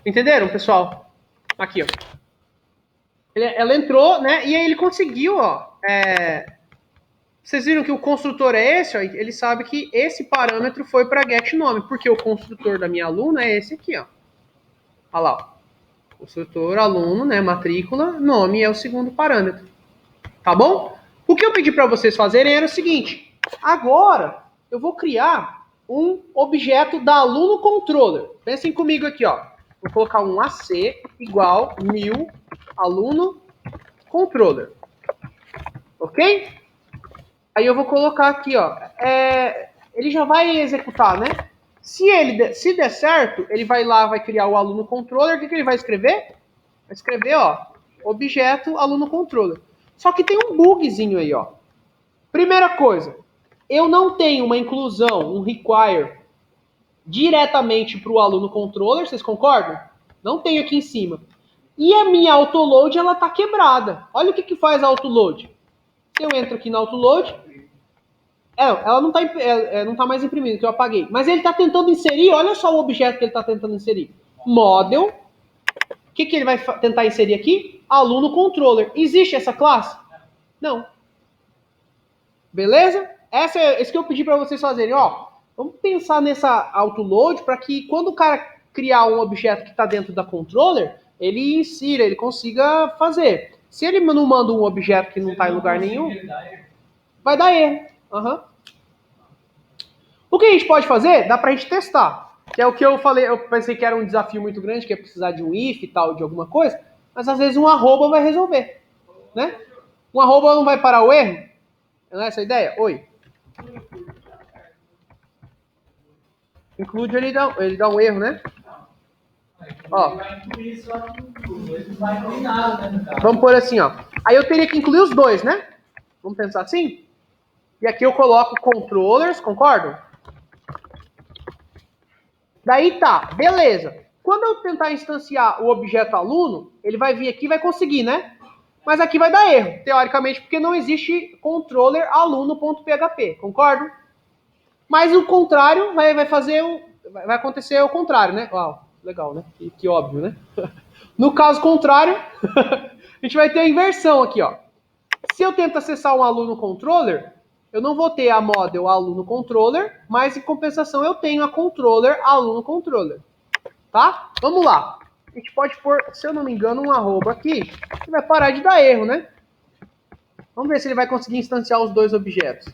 Entenderam, pessoal? Aqui, ó. Ela entrou, né? E aí ele conseguiu, ó. Vocês viram que o construtor é esse, ó. Ele sabe que esse parâmetro foi para getNome, porque o construtor da minha aluna é esse aqui, ó. Olha lá, ó. Construtor, aluno, né? Matrícula, nome é o segundo parâmetro. Tá bom? O que eu pedi para vocês fazerem era o seguinte. Agora, eu vou criar um objeto da aluno controller. Pensem comigo aqui, ó. Vou colocar um AC igual new aluno controller. Ok? Aí eu vou colocar aqui, ó. Ele já vai executar, né? Se der certo, ele vai lá, vai criar o aluno controller. O que ele vai escrever? Vai escrever, ó, objeto aluno controller. Só que tem um bugzinho aí, ó. Primeira coisa, eu não tenho uma inclusão, um require, diretamente para o aluno controller, vocês concordam? Não tenho aqui em cima. E a minha autoload, ela tá quebrada. Olha o que faz a autoload. Se eu entro aqui na autoload, ela não tá mais imprimindo, que eu apaguei. Mas ele está tentando inserir, olha só o objeto que ele está tentando inserir. Model. O que ele vai tentar inserir aqui? Aluno controller. Existe essa classe? Não. Beleza? Esse que eu pedi para vocês fazerem. Ó, vamos pensar nessa autoload para que quando o cara criar um objeto que está dentro da controller, ele insira, ele consiga fazer. Se ele não manda um objeto que não está em lugar nenhum, vai dar erro. Uhum. O que a gente pode fazer? Dá para a gente testar. Que é o que eu falei, eu pensei que era um desafio muito grande, que ia precisar de um if e tal, de alguma coisa, mas às vezes um arroba vai resolver. Né? Um arroba não vai parar o erro? Não é essa a ideia? Oi. Include, ele dá um erro, né? Ó. Vamos pôr assim, ó. Aí eu teria que incluir os dois, né? Vamos pensar assim? E aqui eu coloco controllers, concordam? Daí tá, beleza. Quando eu tentar instanciar o objeto aluno, ele vai vir aqui e vai conseguir, né? Mas aqui vai dar erro, teoricamente, porque não existe controller aluno.php, concordam? Mas o contrário vai acontecer o contrário, né? Uau, legal, né? Que óbvio, né? No caso contrário, a gente vai ter a inversão aqui, ó. Se eu tento acessar um aluno controller, eu não vou ter a model aluno controller, mas em compensação eu tenho a controller aluno controller. Tá? Vamos lá. A gente pode pôr, se eu não me engano, um arroba aqui, que vai parar de dar erro, né? Vamos ver se ele vai conseguir instanciar os dois objetos.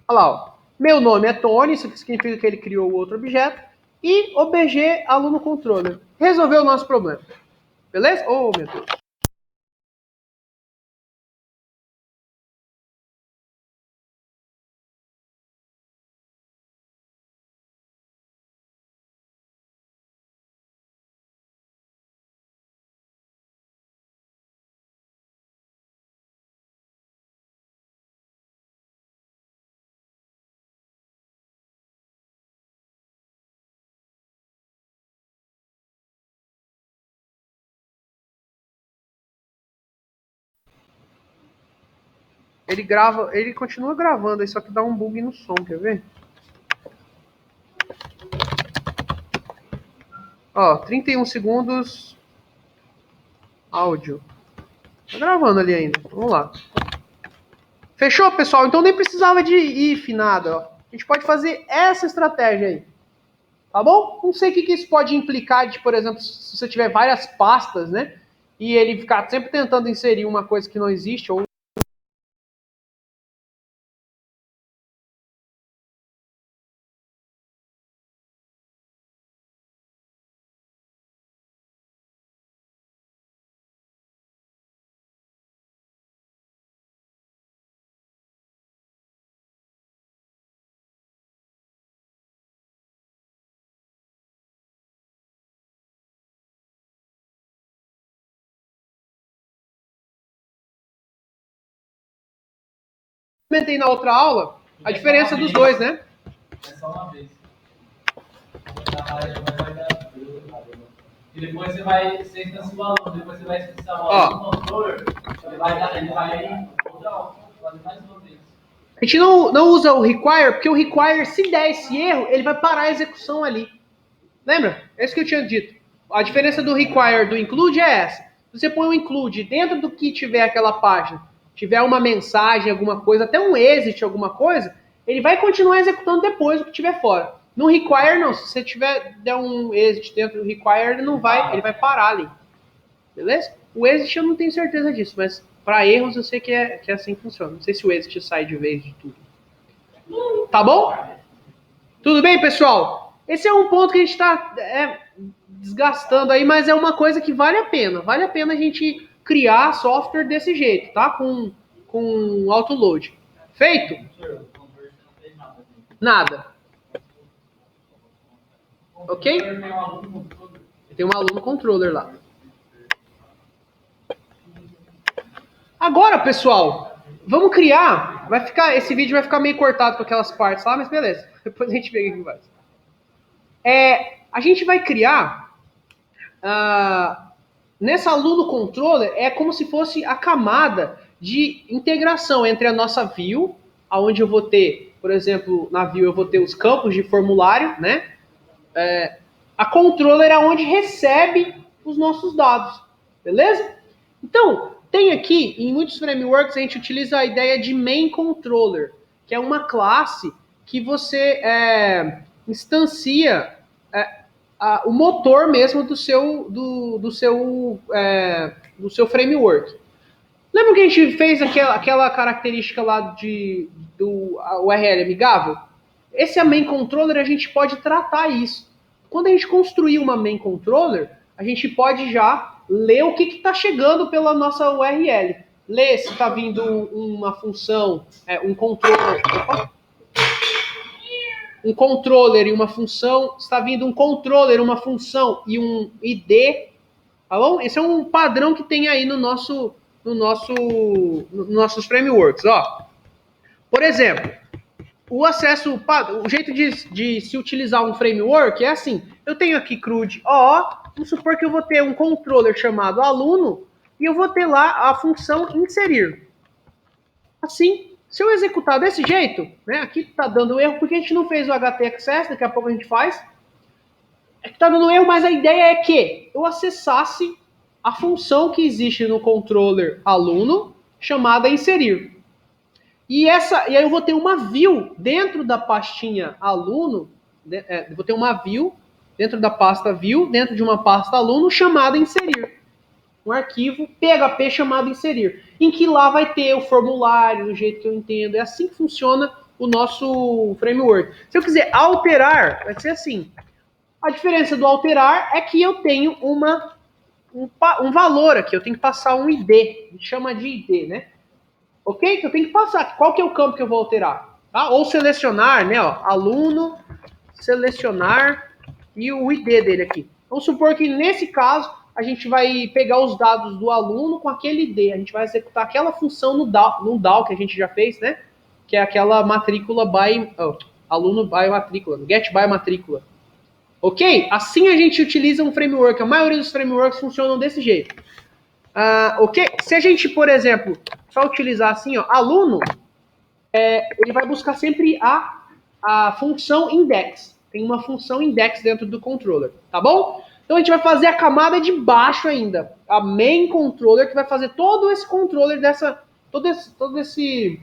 Olha lá, ó. Meu nome é Tony, isso significa que ele criou o outro objeto. E obj aluno controller. Resolveu o nosso problema. Beleza? Oh, meu Deus. Ele continua gravando, aí só que dá um bug no som, quer ver? Ó, 31 segundos. Áudio. Tá gravando ali ainda. Vamos lá. Fechou, pessoal? Então nem precisava de if, nada. Ó. A gente pode fazer essa estratégia aí. Tá bom? Não sei o que isso pode implicar de, por exemplo, se você tiver várias pastas, né? E ele ficar sempre tentando inserir uma coisa que não existe, ou comentei na outra aula a diferença dos dois, né? É só uma vez. E depois você vai ser instanciar o aluno, depois você vai instanciar o aluno no controller, ele vai fazer mais uma vez. A gente não usa o require, porque o require, se der esse erro, ele vai parar a execução ali. Lembra? É isso que eu tinha dito. A diferença do require do include é essa. Se você põe um include dentro do que tiver aquela página, tiver uma mensagem, alguma coisa, até um exit, alguma coisa, ele vai continuar executando depois o que tiver fora. No require, não. Se você der um exit dentro do require, ele não vai, ele vai parar ali. Beleza? O exit eu não tenho certeza disso, mas para erros eu sei que é assim que funciona. Não sei se o exit sai de vez de tudo. Tá bom? Tudo bem, pessoal? Esse é um ponto que a gente está desgastando aí, mas é uma coisa que vale a pena. Vale a pena a gente criar software desse jeito, tá? Com autoload. Feito? Nada. Ok? Tem um aluno controller lá. Agora, pessoal, vamos criar. Esse vídeo vai ficar meio cortado com aquelas partes lá, mas beleza. Depois a gente vê o que vai. A gente vai criar nessa aluno controller é como se fosse a camada de integração entre a nossa view, onde eu vou ter, por exemplo, na view eu vou ter os campos de formulário, né? A controller é onde recebe os nossos dados, beleza? Então, tem aqui, em muitos frameworks, a gente utiliza a ideia de main controller, que é uma classe que você instancia o motor mesmo do seu framework. Lembra que a gente fez aquela característica lá do URL amigável? Esse main controller, a gente pode tratar isso. Quando a gente construir uma main controller, a gente pode já ler o que está chegando pela nossa URL. Ler se está vindo uma função, um controller. Um controller e uma função, está vindo um controller, uma função e um ID, tá bom? Esse é um padrão que tem aí nos nossos frameworks, ó. Por exemplo, o jeito de se utilizar um framework é assim, eu tenho aqui CRUD vamos supor que eu vou ter um controller chamado aluno e eu vou ter lá a função inserir. Assim, se eu executar desse jeito, né, aqui está dando erro porque a gente não fez o htaccess, daqui a pouco a gente faz. Está dando erro, mas a ideia é que eu acessasse a função que existe no controller aluno, chamada inserir. E aí eu vou ter uma view dentro da pastinha aluno, vou ter uma view dentro da pasta view, dentro de uma pasta aluno, chamada inserir. Um arquivo PHP chamado inserir, em que lá vai ter o formulário, do jeito que eu entendo. É assim que funciona o nosso framework. Se eu quiser alterar, vai ser assim. A diferença do alterar é que eu tenho um valor aqui, eu tenho que passar um ID, a gente chama de ID, né? Ok? Que eu tenho que passar. Qual que é o campo que eu vou alterar? Tá? Ou selecionar, né? Ó, aluno, selecionar e o ID dele aqui. Vamos supor que nesse caso a gente vai pegar os dados do aluno com aquele ID. A gente vai executar aquela função no DAO que a gente já fez, né? Que é aquela matrícula aluno by matrícula, get by matrícula. Ok? Assim a gente utiliza um framework. A maioria dos frameworks funcionam desse jeito. Ok? Se a gente, por exemplo, só utilizar assim, ó, aluno, ele vai buscar sempre a função index. Tem uma função index dentro do controller, tá bom? Então a gente vai fazer a camada de baixo ainda, a main controller, que vai fazer todo esse controller todo esse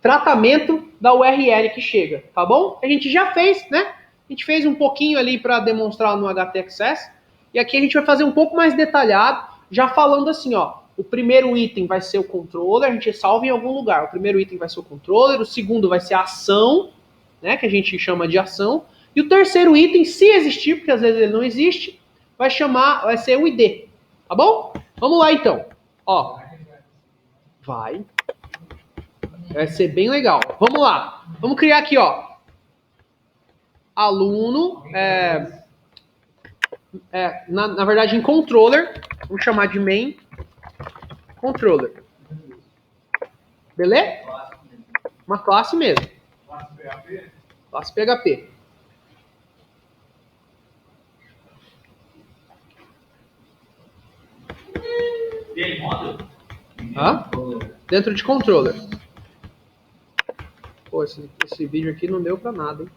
tratamento da URL que chega, tá bom? A gente já fez, né? A gente fez um pouquinho ali para demonstrar no htaccess, e aqui a gente vai fazer um pouco mais detalhado, já falando assim, ó, o primeiro item vai ser o controller, a gente salva em algum lugar. O primeiro item vai ser o controller, o segundo vai ser a ação, né, que a gente chama de ação, e o terceiro item, se existir, porque às vezes ele não existe, vai ser o ID, tá bom? Vamos lá então. Ó, vai ser bem legal. Vamos lá. Vamos criar aqui, ó, aluno, na verdade em controller, vamos chamar de main controller. Beleza? Uma classe mesmo. Classe PHP. Dentro de controller. Pô, esse vídeo aqui não deu pra nada, hein?